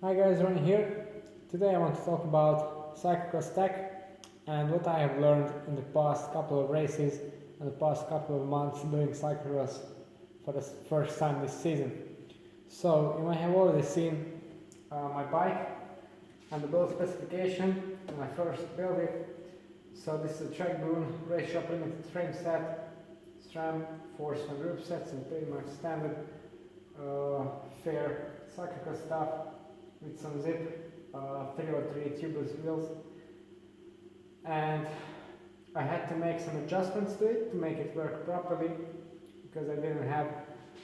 Hi guys, Ronnie here. Today I want to talk about cyclocross tech and what I have learned in the past couple of races and the past couple of months doing cyclocross for the first time this season. So you might have already seen my bike and the build specification when I first built it. So this is a Trek Boon Race Shop Limited frame set, SRAM, 4 small group sets and pretty much standard fair cyclocross stuff with some zip, 303 tubeless wheels, and I had to make some adjustments to it to make it work properly because I didn't have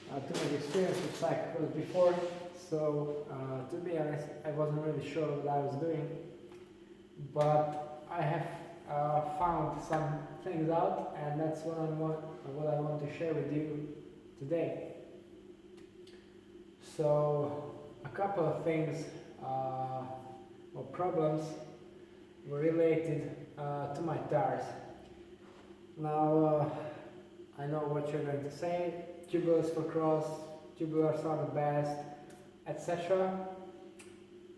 too much experience with cyclocross before, so to be honest I wasn't really sure what I was doing, but I have found some things out, and that's what I want to share with you today. So a couple of things or problems were related to my tires. Now I know what you're going to say, tubulars for cross, tubulars are the best, etc.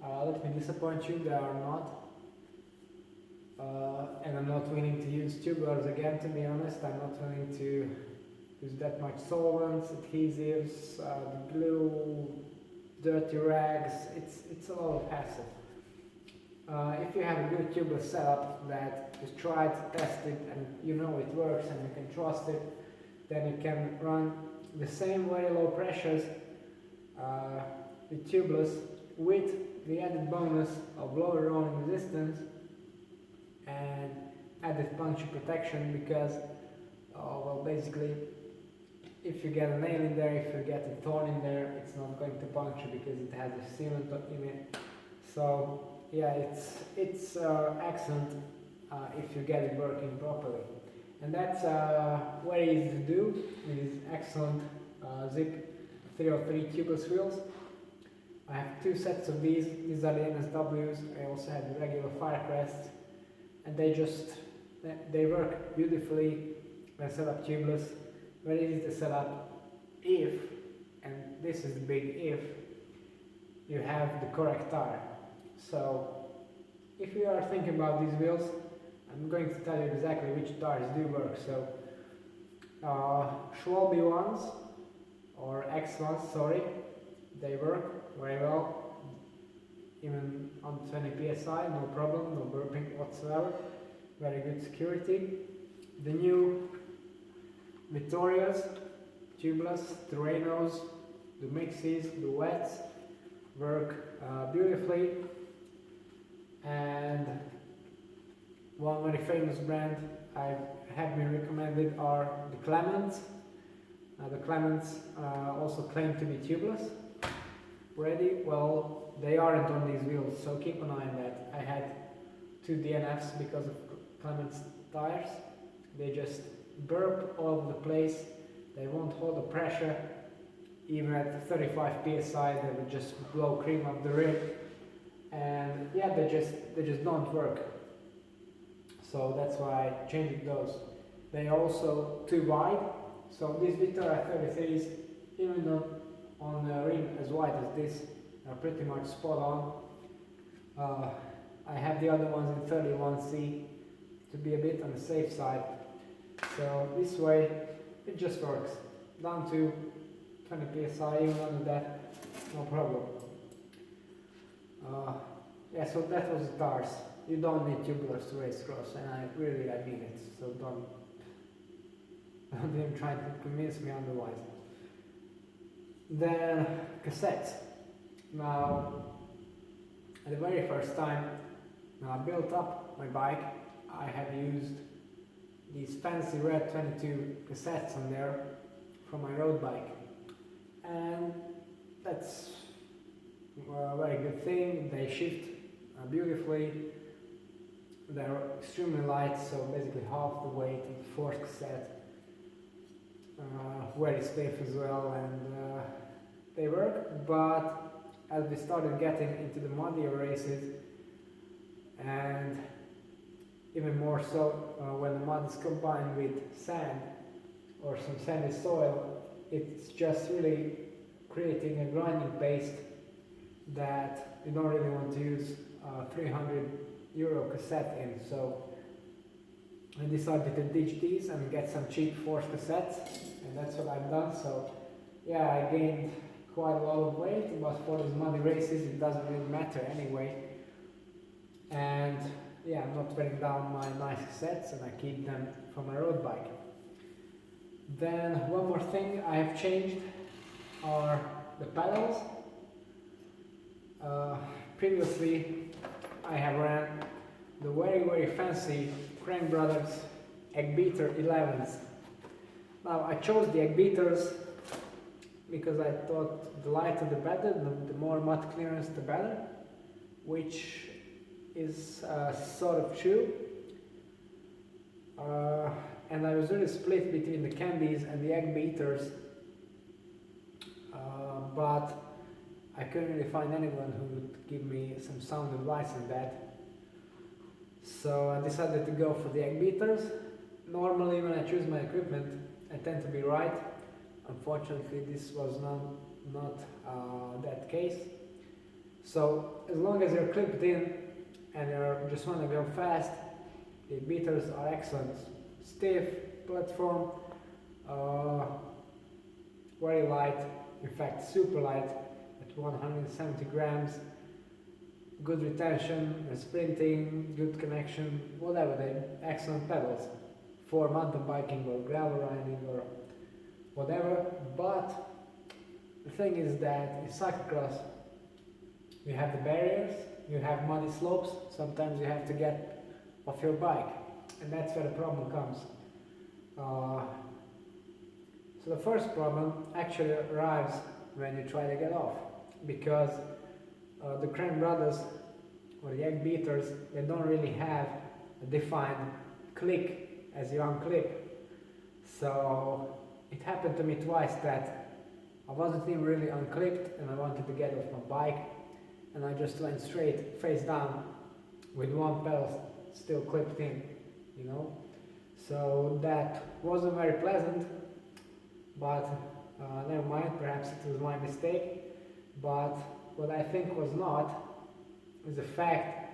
Let me disappoint you, they are not. And I'm not willing to use tubulars again, to be honest. I'm not willing to use that much solvents, adhesives, the glue, dirty rags. It's a lot of hassle. If you have a good tubular setup that is tried, tested, and you know it works and you can trust it, then you can run the same very low pressures with tubeless with the added bonus of lower rolling resistance and added puncture protection, because well, basically if you get a nail in there, if you get a thorn in there, it's not going to puncture because it has a sealant in it. So yeah, it's excellent if you get it working properly, and that's very easy to do with these excellent Zip 303 tubeless wheels. I have two sets of these. These are the NSWs. I also have the regular Firecrests, and they work beautifully when set up tubeless. Very easy to set up if, and this is the big if, you have the correct tire. So if you are thinking about these wheels, I'm going to tell you exactly which tires do work. So Schwalbe ones, or X ones, sorry, they work very well, even on 20 psi, no problem, no burping whatsoever, very good security. The new Vittorias, tubeless, the Renos, the Mixies, the Wets work beautifully, and one very famous brand I have been recommended are the Clements. The Clements also claim to be tubeless. Ready? Well, they aren't on these wheels, so keep an eye on that. I had two DNFs because of Clements tires. They just burp all over the place, they won't hold the pressure, even at 35 psi they will just blow cream up the rim, and yeah, they just don't work. So that's why I changed those. They are also too wide, so these Vittoria 33s, even though on a rim as wide as this, are pretty much spot on. I have the other ones in 31C to be a bit on the safe side. So this way it just works. Down to 20 psi, even under that, no problem. Yeah, so that was the tires. You don't need tubulars to race cross, and I mean it. So don't even try to convince me otherwise. Then cassettes. Now, the very first time when I built up my bike, I have used these fancy red 22 cassettes on there from my road bike, and that's a very good thing. They shift beautifully, they're extremely light, so basically half the weight of the fourth cassette, very stiff as well, and they work. But as we started getting into the muddier races, and even more so when the mud is combined with sand or some sandy soil, it's just really creating a grinding paste that you don't really want to use a 300 euro cassette in. So I decided to ditch these and get some cheap Force cassettes, and that's what I've done. So yeah, I gained quite a lot of weight, but for these muddy races it doesn't really matter anyway. And yeah, I'm not wearing down my nice cassettes, and I keep them for my road bike. Then one more thing I have changed are the pedals. Previously I have ran the very fancy Crank Brothers Eggbeater 11s. Now I chose the Eggbeaters because I thought the lighter the better, the more mud clearance the better, which is sort of true. And I was really split between the Candies and the Eggbeaters, but I couldn't really find anyone who would give me some sound advice on that. So I decided to go for the Eggbeaters. Normally when I choose my equipment I tend to be right. Unfortunately this was not that case. So as long as you're clipped in and you just want to go fast, the Eggbeaters are excellent. Stiff platform, very light, in fact super light at 170 grams, good retention and sprinting, good connection, whatever, they're excellent pedals for mountain biking or gravel riding or whatever. But the thing is that in cyclocross you have the barriers, you have muddy slopes, sometimes you have to get off your bike, and that's where the problem comes. So the first problem actually arrives when you try to get off, because the Crank Brothers or the Eggbeaters, they don't really have a defined click as you unclip. So it happened to me twice that I wasn't even really unclipped and I wanted to get off my bike, and I just went straight face down with one pedal still clipped in, you know. So that wasn't very pleasant, but never mind, perhaps it was my mistake. But what I think was not is the fact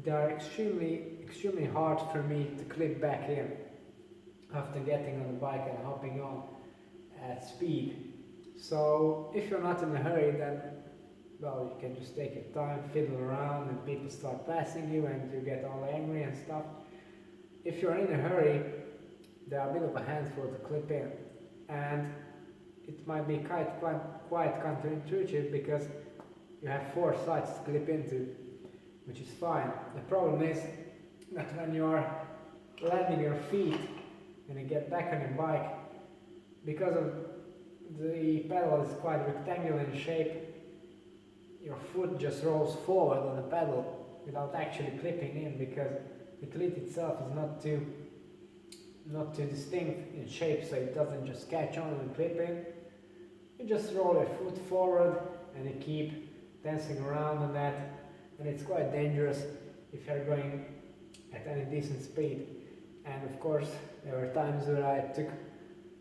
they are extremely hard for me to clip back in after getting on the bike and hopping on at speed. So if you're not in a hurry, then well, you can just take your time, fiddle around, and people start passing you and you get all angry and stuff. If you're in a hurry, they are a bit of a handful to clip in, and it might be quite counterintuitive because you have 4 sides to clip into, which is fine. The problem is that when you are landing your feet and you get back on your bike, because of the pedal is quite rectangular in shape, your foot just rolls forward on the pedal without actually clipping in, because the cleat itself is not too distinct in shape, so it doesn't just catch on and clip in. You just roll your foot forward and you keep dancing around on that, and it's quite dangerous if you're going at any decent speed. And of course there were times where I took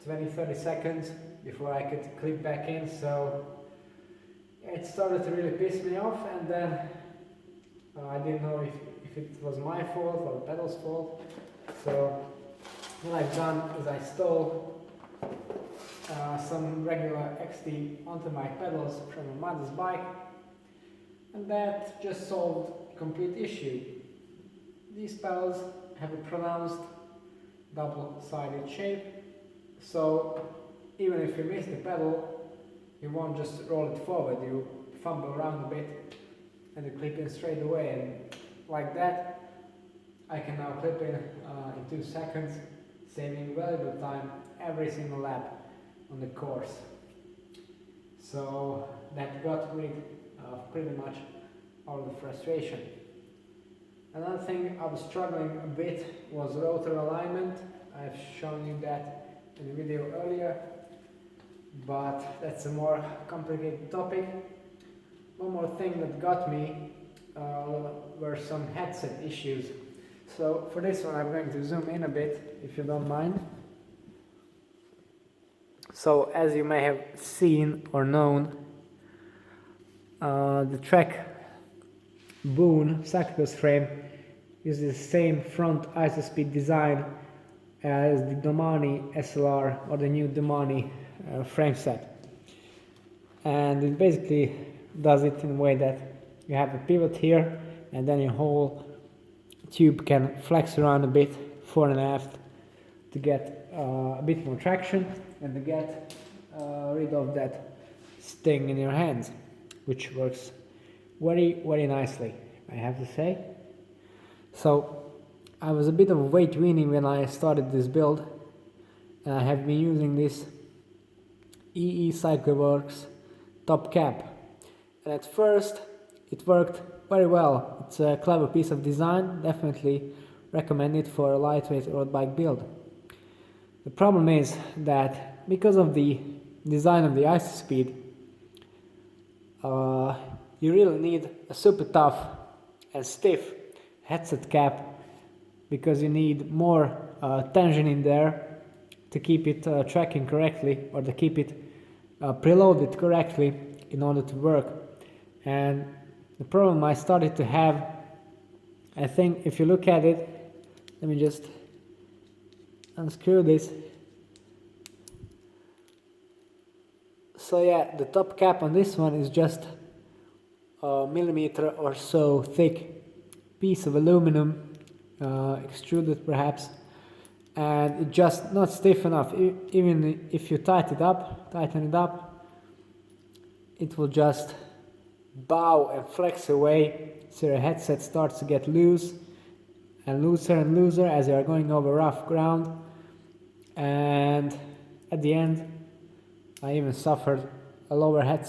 20-30 seconds before I could clip back in, so it started to really piss me off, and then I didn't know if it was my fault or the pedal's fault. So what I've done is I stole some regular XT onto my pedals from a mother's bike, and that just solved a complete issue. These pedals have a pronounced double-sided shape, so even if you miss the pedal, you won't just roll it forward, you fumble around a bit and you clip in straight away, and like that I can now clip in 2 seconds, saving valuable time every single lap on the course. So that got rid of pretty much all the frustration. Another thing I was struggling a bit was rotor alignment. I've shown you that in the video earlier, but that's a more complicated topic. One more thing that got me were some headset issues. So for this one I'm going to zoom in a bit, if you don't mind. So as you may have seen or known, The Trek Boon cyclocross frame uses the same front ISOSpeed design as the Domani SLR or the new Domani frame set, and it basically does it in a way that you have a pivot here and then your whole tube can flex around a bit fore and aft to get a bit more traction and to get rid of that sting in your hands, which works very nicely, I have to say. So I was a bit of a weight weaning when I started this build, and I have been using this EE Cycleworks top cap, and at first it worked very well. It's a clever piece of design, definitely recommend it for a lightweight road bike build. The problem is that because of the design of the ISOSpeed, you really need a super tough and stiff headset cap, because you need more tension in there to keep it tracking correctly, or to keep it preloaded correctly in order to work. And the problem I started to have, I think if you look at it, let me just unscrew this. So yeah, the top cap on this one is just a millimeter or so thick piece of aluminum, extruded perhaps, and it's just not stiff enough. Even if you tighten it up, it will just bow and flex away, so your headset starts to get loose and looser as you are going over rough ground, and at the end I even suffered a lower headset